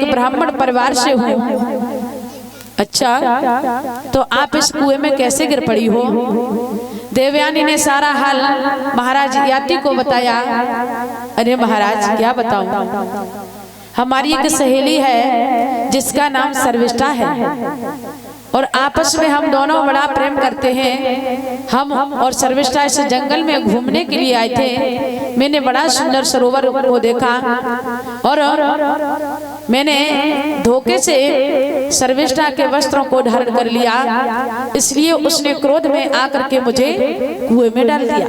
एक ब्राह्मण परिवार से हूँ। अच्छा, तो आप इस कुएं में कैसे गिर पड़ी हो? देवयानी ने सारा हाल महाराज याति को बताया। अरे महाराज क्या बताऊं, हमारी एक सहेली है जिसका नाम सर्विष्ठा है और आपस में हम दोनों बड़ा प्रेम करते हैं। हम और सर्विष्ठा इस जंगल में घूमने के लिए आए थे। मैंने बड़ा सुंदर सरोवर को देखा और मैंने धोखे से सर्विष्ठा के वस्त्रों को धारण कर लिया, इसलिए उसने क्रोध में आकर के मुझे कुएं में डाल दिया।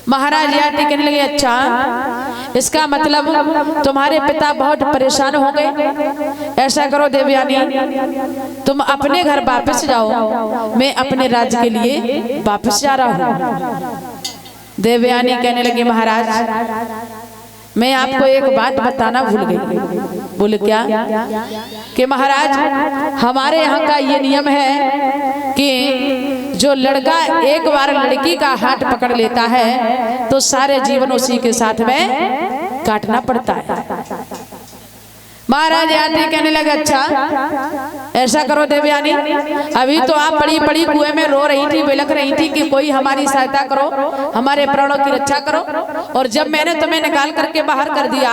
महाराज याति कहने लगे, अच्छा इसका मतलब तुम्हारे पिता बहुत परेशान हो गए। ऐसा करो देवयानी, तुम अपने घर वापस जाओ, मैं अपने राज्य के लिए वापस जा रहा हूँ। देवयानी कहने लगी, महाराज मैं आपको एक बात बताना भूल गई। बोले क्या? कि महाराज हमारे यहाँ का ये नियम है कि जो लड़का एक बार लड़की का हाथ पकड़ लेता है तो सारे जीवन उसी के साथ में काटना पड़ता है। महाराज याति कहने लगे, अच्छा ऐसा करो देवयानी, अभी तो आप बड़ी बड़ी कुएं में रो रही थी, बिलख रही थी कि कोई हमारी सहायता करो, हमारे प्राणों की रक्षा करो, और जब मैंने तुम्हें निकाल करके बाहर कर दिया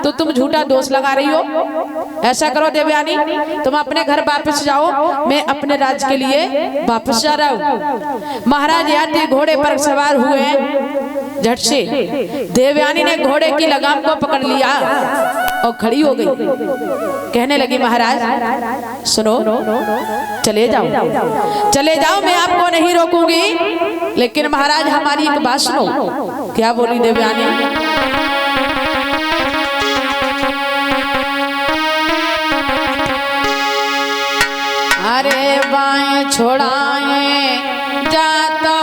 तो तुम झूठा दोष लगा रही हो। ऐसा करो देवयानी, तुम अपने घर वापस जाओ, मैं अपने राज्य के लिए वापस जा रहा हूँ। महाराज याति घोड़े पर सवार हुए। झट से देवयानी ने घोड़े की लगाम को पकड़ लिया और खड़ी हो गई। कहने लगी, महाराज सुनो, चले जाओ चले जाओ, मैं आपको नहीं रोकूंगी, लेकिन महाराज हमारी एक बात सुनो। क्या बोली देवयानी? अरे बाएं छोड़ाए जाता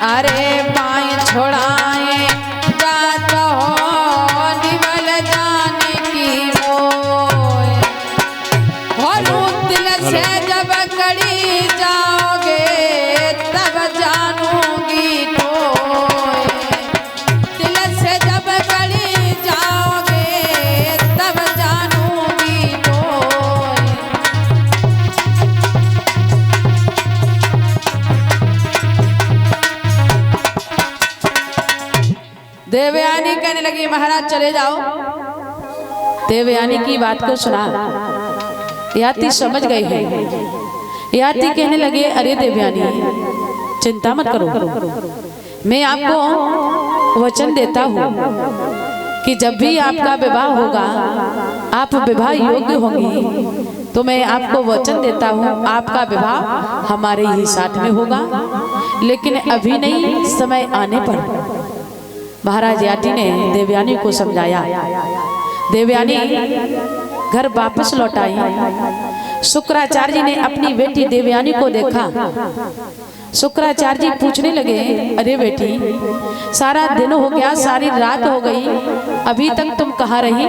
अरे पाए छोड़ाए जात हो निवल जाने की मोए, दिल से जब कड़ी जाओगे तब जानूंगी टोए, दिल से जब कड़ी जाओगे तब जानूंगी टोए। देवयानी कहने लगी, महाराज चले जाओ। देवयानी की बात को सुना याति समझ गई है। याति कहने लगे, अरे देवयानी चिंता मत करो, मैं आपको वचन देता हूँ कि जब भी आपका विवाह होगा, आप विवाह योग्य होंगी, तो मैं आपको वचन देता हूँ आपका विवाह हमारे ही साथ में होगा, लेकिन अभी नहीं, समय आने पर। महाराज याति ने देवयानी को समझाया। देवयानी घर वापस लौट आई। शुक्राचार्य जी ने अपनी बेटी देवयानी को देखा। शुक्राचार्य जी पूछने लगे, अरे बेटी सारा दिन हो गया, सारी रात हो गई, अभी तक तुम कहाँ रही?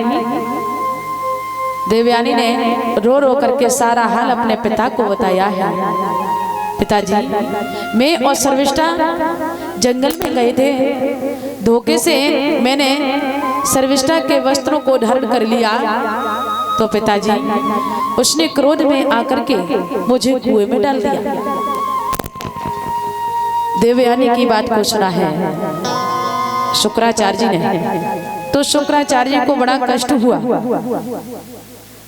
देवयानी ने रो रो करके सारा हाल अपने पिता को बताया है। पिताजी, मैं और सर्विष्ठा जंगल में गए थे, धोखे से मैंने सर्विष्ठा के वस्त्रों को धारण कर लिया, तो पिताजी उसने क्रोध में आकर के मुझे कुएं में डाल दिया। देवयानी की बात को सुना है शुक्राचार्य जी ने, तो शुक्राचार्य जी को बड़ा कष्ट हुआ।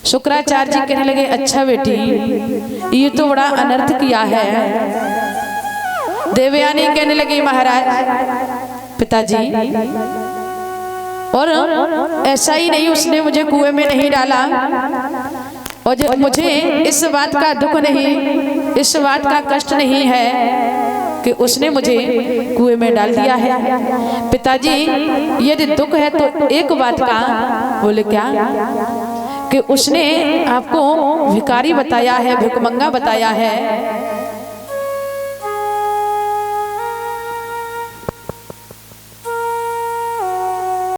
शुक्राचार्य जी कहने लगे, अच्छा बेटी ये तो बड़ा अनर्थ किया है। देवयानी कहने लगी, महाराज पिताजी, और ऐसा ही नहीं, उसने मुझे कुएं में नहीं डाला, और मुझे इस बात का दुख नहीं, इस बात का कष्ट नहीं है कि उसने मुझे कुएं में डाल दिया है। पिताजी यदि दुख है तो एक बात का। बोले क्या? कि उसने आपको भिखारी बताया है, भिखमंगा बताया है,